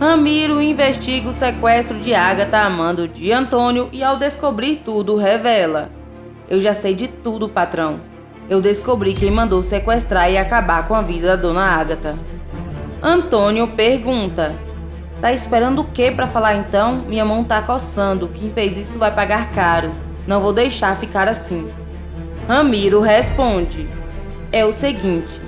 Ramiro investiga o sequestro de Agatha a mando de Antônio e, ao descobrir tudo, revela: eu já sei de tudo, patrão. Eu descobri quem mandou sequestrar e acabar com a vida da dona Agatha. Antônio pergunta: tá esperando o quê pra falar então? Minha mão tá coçando. Quem fez isso vai pagar caro. Não vou deixar ficar assim. Ramiro responde: é o seguinte,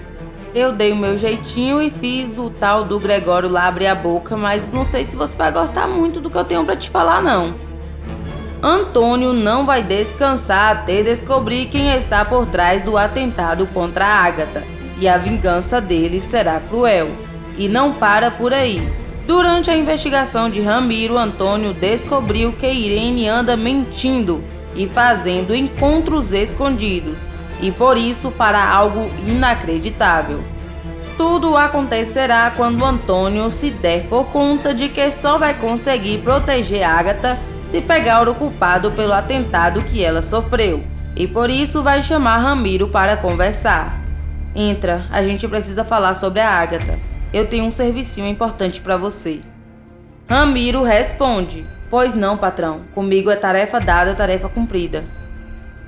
eu dei o meu jeitinho e fiz o tal do Gregório lá abrir a boca, mas não sei se você vai gostar muito do que eu tenho pra te falar, não. Antônio não vai descansar até descobrir quem está por trás do atentado contra a Agatha, e a vingança dele será cruel. E não para por aí. Durante a investigação de Ramiro, Antônio descobriu que Irene anda mentindo e fazendo encontros escondidos, e por isso fará algo inacreditável. Tudo acontecerá quando Antônio se der por conta de que só vai conseguir proteger Agatha se pegar o culpado pelo atentado que ela sofreu, e por isso vai chamar Ramiro para conversar. Entra, a gente precisa falar sobre a Agatha. Eu tenho um servicinho importante para você. Ramiro responde: pois não, patrão. Comigo é tarefa dada, tarefa cumprida.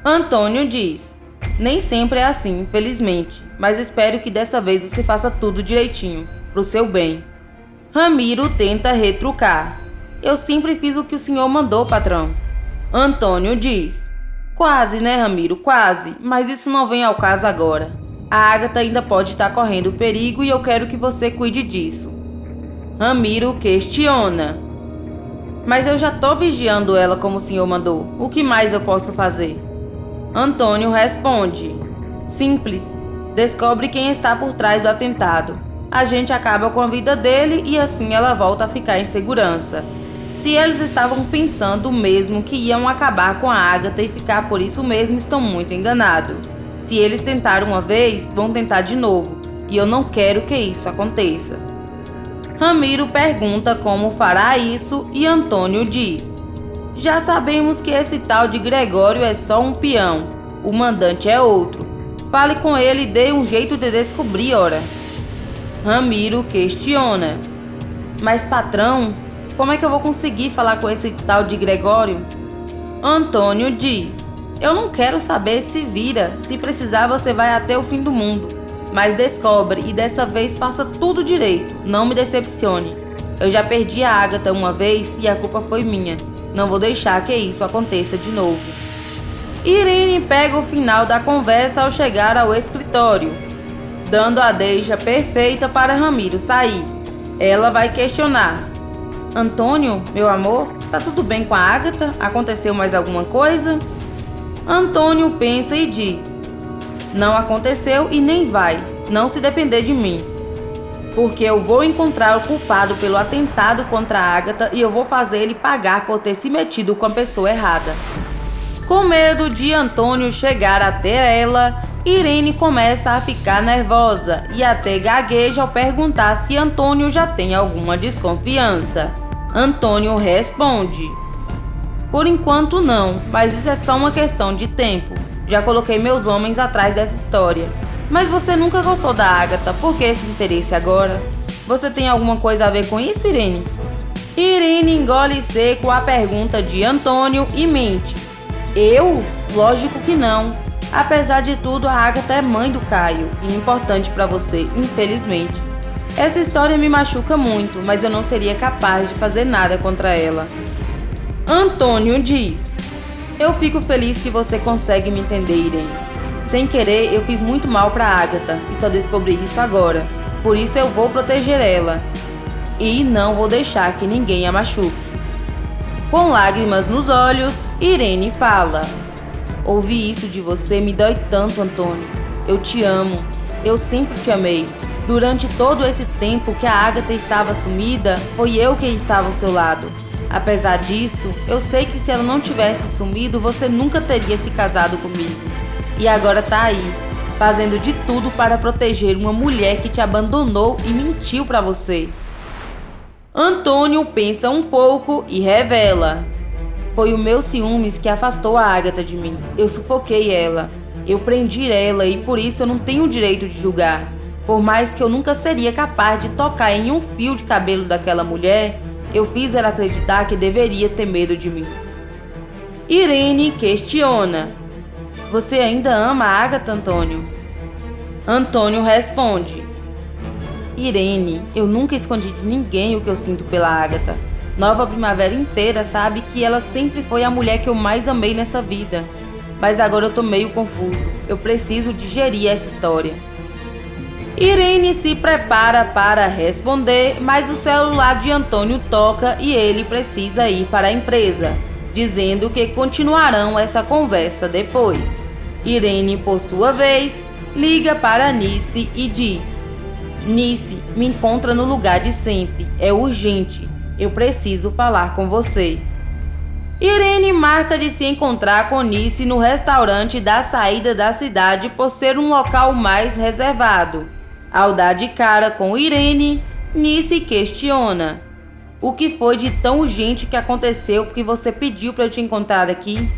Antônio diz: nem sempre é assim, infelizmente, mas espero que dessa vez você faça tudo direitinho, pro seu bem. Ramiro tenta retrucar: eu sempre fiz o que o senhor mandou, patrão. Antônio diz: quase, né, Ramiro, quase, mas isso não vem ao caso agora. A Agatha ainda pode estar correndo perigo e eu quero que você cuide disso. Ramiro questiona: mas eu já tô vigiando ela como o senhor mandou. O que mais eu posso fazer? Antônio responde: simples. Descobre quem está por trás do atentado. A gente acaba com a vida dele e assim ela volta a ficar em segurança. Se eles estavam pensando mesmo que iam acabar com a Agatha e ficar por isso mesmo, estão muito enganados. Se eles tentaram uma vez, vão tentar de novo. E eu não quero que isso aconteça. Ramiro pergunta como fará isso e Antônio diz: já sabemos que esse tal de Gregório é só um peão. O mandante é outro. Fale com ele e dê um jeito de descobrir, ora. Ramiro questiona: mas patrão, como é que eu vou conseguir falar com esse tal de Gregório? Antônio diz: eu não quero saber, se vira. Se precisar, você vai até o fim do mundo. Mas descobre e dessa vez faça tudo direito. Não me decepcione. Eu já perdi a Agatha uma vez e a culpa foi minha. Não vou deixar que isso aconteça de novo. Irene pega o final da conversa ao chegar ao escritório, dando a deixa perfeita para Ramiro sair. Ela vai questionar: Antônio, meu amor, tá tudo bem com a Agatha? Aconteceu mais alguma coisa? Antônio pensa e diz: não aconteceu e nem vai, não se depender de mim. Porque eu vou encontrar o culpado pelo atentado contra a Agatha e eu vou fazer ele pagar por ter se metido com a pessoa errada. Com medo de Antônio chegar até ela, Irene começa a ficar nervosa e até gagueja ao perguntar se Antônio já tem alguma desconfiança. Antônio responde: por enquanto não, mas isso é só uma questão de tempo. Já coloquei meus homens atrás dessa história. Mas você nunca gostou da Agatha, por que esse interesse agora? Você tem alguma coisa a ver com isso, Irene? Irene engole seco a pergunta de Antônio e mente: eu? Lógico que não. Apesar de tudo, a Agatha é mãe do Caio e importante pra você, infelizmente. Essa história me machuca muito, mas eu não seria capaz de fazer nada contra ela. Antônio diz: eu fico feliz que você consegue me entender, Irene. Sem querer, eu fiz muito mal pra Agatha e só descobri isso agora. Por isso eu vou proteger ela. E não vou deixar que ninguém a machuque. Com lágrimas nos olhos, Irene fala: ouvir isso de você me dói tanto, Antônio. Eu te amo. Eu sempre te amei. Durante todo esse tempo que a Agatha estava sumida, foi eu quem estava ao seu lado. Apesar disso, eu sei que se ela não tivesse sumido, você nunca teria se casado comigo. E agora tá aí, fazendo de tudo para proteger uma mulher que te abandonou e mentiu pra você. Antônio pensa um pouco e revela: foi o meu ciúmes que afastou a Agatha de mim. Eu sufoquei ela. Eu prendi ela e por isso eu não tenho o direito de julgar. Por mais que eu nunca seria capaz de tocar em um fio de cabelo daquela mulher, eu fiz ela acreditar que deveria ter medo de mim. Irene questiona: Você ainda ama a Agatha, Antônio? Antônio responde: Irene, eu nunca escondi de ninguém o que eu sinto pela Agatha. Nova Primavera inteira sabe que ela sempre foi a mulher que eu mais amei nessa vida. Mas agora eu tô meio confuso. Eu preciso digerir essa história. Irene se prepara para responder, mas o celular de Antônio toca e ele precisa ir para a empresa, dizendo que continuarão essa conversa depois. Irene, por sua vez, liga para Nice e diz: Nice, me encontra no lugar de sempre. É urgente. Eu preciso falar com você. Irene marca de se encontrar com Nice no restaurante da saída da cidade por ser um local mais reservado. Ao dar de cara com Irene, Nice questiona: O que foi de tão urgente que aconteceu porque você pediu para eu te encontrar aqui?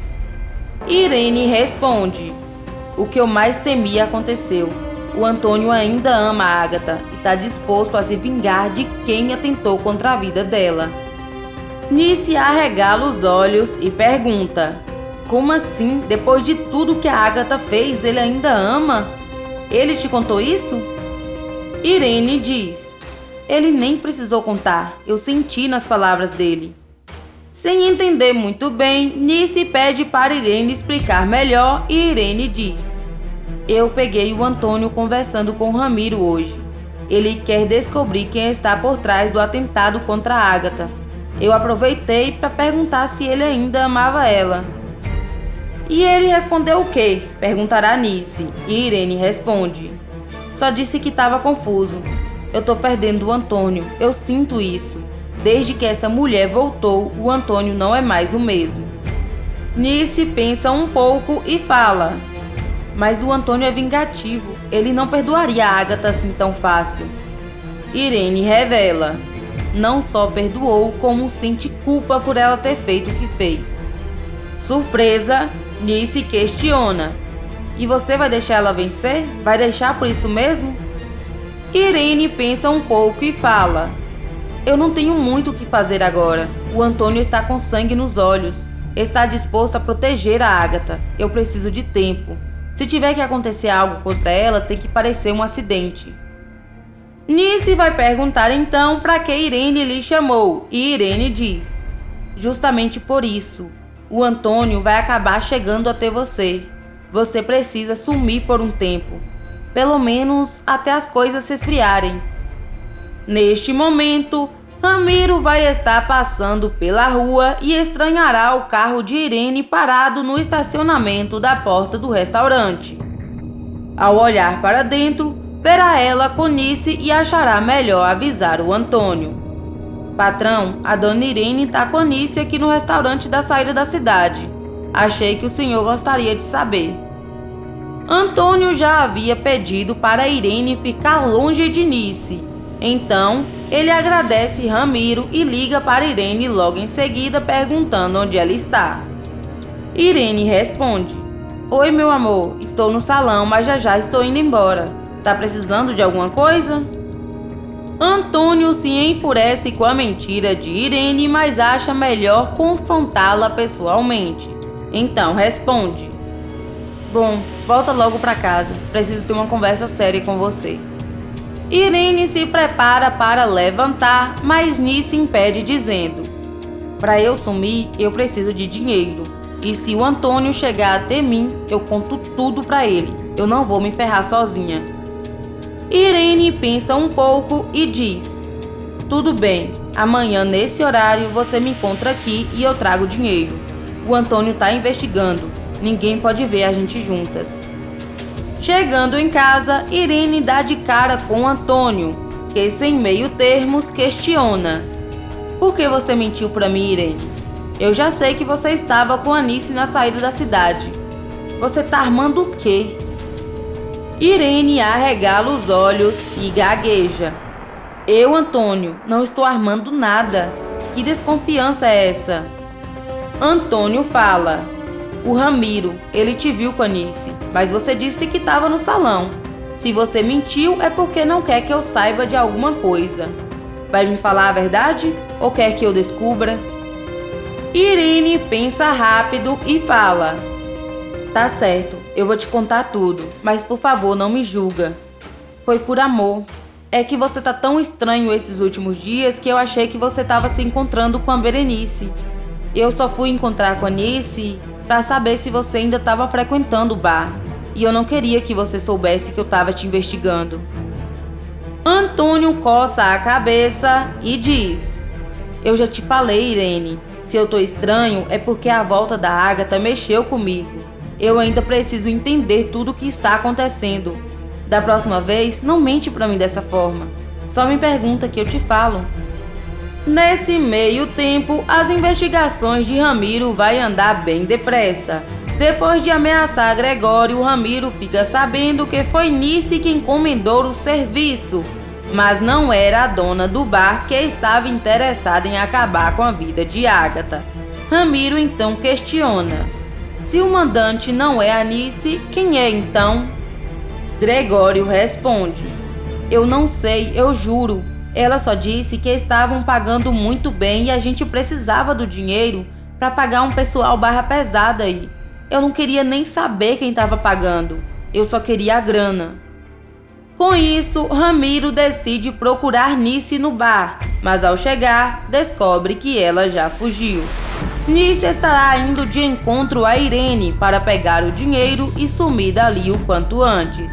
Irene responde: O que eu mais temia aconteceu. O Antônio ainda ama a Agatha e está disposto a se vingar de quem atentou contra a vida dela. Nice arregala os olhos e pergunta: Como assim? Depois de tudo que a Agatha fez, ele ainda ama? Ele te contou isso? Irene diz: Ele nem precisou contar, eu senti nas palavras dele. Sem entender muito bem, Nice pede para Irene explicar melhor e Irene diz: Eu peguei o Antônio conversando com o Ramiro hoje. Ele quer descobrir quem está por trás do atentado contra a Agatha. Eu aproveitei para perguntar se ele ainda amava ela. E ele respondeu o quê? Perguntará Nice. E Irene responde: Só disse que estava confuso. Eu tô perdendo o Antônio, eu sinto isso. Desde que essa mulher voltou, o Antônio não é mais o mesmo. Nice pensa um pouco e fala: Mas o Antônio é vingativo. Ele não perdoaria a Agatha assim tão fácil. Irene revela: Não só perdoou, como sente culpa por ela ter feito o que fez. Surpresa, Nice questiona: E você vai deixar ela vencer? Vai deixar por isso mesmo? Irene pensa um pouco e fala: Eu não tenho muito o que fazer agora. O Antônio está com sangue nos olhos. Está disposto a proteger a Agatha. Eu preciso de tempo. Se tiver que acontecer algo contra ela, tem que parecer um acidente. Nice vai perguntar então para que Irene lhe chamou. E Irene diz: Justamente por isso. O Antônio vai acabar chegando até você. Você precisa sumir por um tempo. Pelo menos até as coisas se esfriarem. Neste momento, Ramiro vai estar passando pela rua e estranhará o carro de Irene parado no estacionamento da porta do restaurante. Ao olhar para dentro, verá ela com Nice e achará melhor avisar o Antônio. Patrão, a dona Irene está com Nice aqui no restaurante da saída da cidade. Achei que o senhor gostaria de saber. Antônio já havia pedido para Irene ficar longe de Nice. Então, ele agradece Ramiro e liga para Irene logo em seguida perguntando onde ela está. Irene responde: Oi, meu amor, estou no salão, mas já estou indo embora. Tá precisando de alguma coisa? Antônio se enfurece com a mentira de Irene, mas acha melhor confrontá-la pessoalmente. Então responde: Bom, volta logo para casa. Preciso ter uma conversa séria com você. Irene se prepara para levantar, mas Nice impede dizendo: Para eu sumir, eu preciso de dinheiro. E se o Antônio chegar até mim, eu conto tudo para ele. Eu não vou me ferrar sozinha. Irene pensa um pouco e diz: Tudo bem, amanhã nesse horário você me encontra aqui e eu trago dinheiro. O Antônio está investigando. Ninguém pode ver a gente juntas. Chegando em casa, Irene dá de cara com Antônio, que sem meio termos questiona: Por que você mentiu para mim, Irene? Eu já sei que você estava com a Nice na saída da cidade. Você tá armando o quê? Irene arregala os olhos e gagueja: Eu, Antônio, não estou armando nada. Que desconfiança é essa? Antônio fala: O Ramiro, ele te viu com a Nice, mas você disse que estava no salão. Se você mentiu, é porque não quer que eu saiba de alguma coisa. Vai me falar a verdade ou quer que eu descubra? Irene pensa rápido e fala: Tá certo, eu vou te contar tudo, mas por favor não me julga. Foi por amor. É que você tá tão estranho esses últimos dias que eu achei que você tava se encontrando com a Berenice. Eu só fui encontrar com a Nice pra saber se você ainda tava frequentando o bar. E eu não queria que você soubesse que eu tava te investigando. Antônio coça a cabeça e diz: Eu já te falei, Irene. Se eu tô estranho é porque a volta da Agatha mexeu comigo. Eu ainda preciso entender tudo o que está acontecendo. Da próxima vez, não mente pra mim dessa forma. Só me pergunta que eu te falo. Nesse meio tempo, as investigações de Ramiro vai andar bem depressa. Depois de ameaçar Gregório, Ramiro fica sabendo que foi Nice quem encomendou o serviço, mas não era a dona do bar que estava interessada em acabar com a vida de Agatha. Ramiro então questiona: se o mandante não é a Nice, quem é então? Gregório responde: Eu não sei, eu juro. Ela só disse que estavam pagando muito bem e a gente precisava do dinheiro para pagar um pessoal barra pesada aí. Eu não queria nem saber quem estava pagando. Eu só queria a grana. Com isso, Ramiro decide procurar Nice no bar, mas ao chegar, descobre que ela já fugiu. Nice estará indo de encontro a Irene para pegar o dinheiro e sumir dali o quanto antes.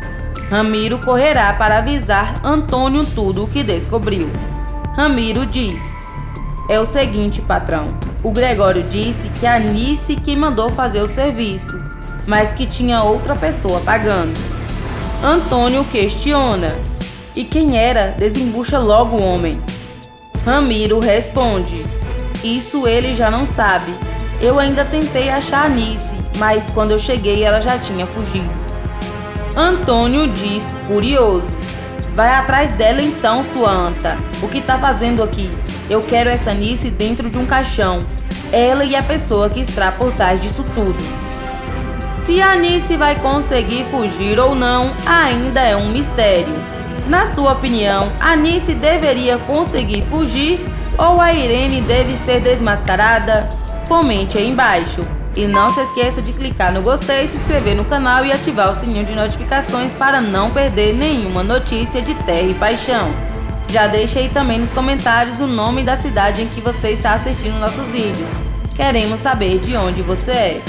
Ramiro correrá para avisar Antônio tudo o que descobriu. Ramiro diz: É o seguinte, patrão. O Gregório disse que a Nice que mandou fazer o serviço, mas que tinha outra pessoa pagando. Antônio questiona: E quem era? Desembucha logo o homem. Ramiro responde: Isso ele já não sabe. Eu ainda tentei achar a Nice, mas quando eu cheguei ela já tinha fugido. Antônio diz furioso: Vai atrás dela então, sua anta. O que tá fazendo aqui? Eu quero essa Nice dentro de um caixão. Ela e a pessoa que está por trás disso tudo. Se a Nice vai conseguir fugir ou não, ainda é um mistério. Na sua opinião, a Nice deveria conseguir fugir ou a Irene deve ser desmascarada? Comente aí embaixo. E não se esqueça de clicar no gostei, se inscrever no canal e ativar o sininho de notificações para não perder nenhuma notícia de Terra e Paixão. Já deixe aí também nos comentários o nome da cidade em que você está assistindo nossos vídeos. Queremos saber de onde você é.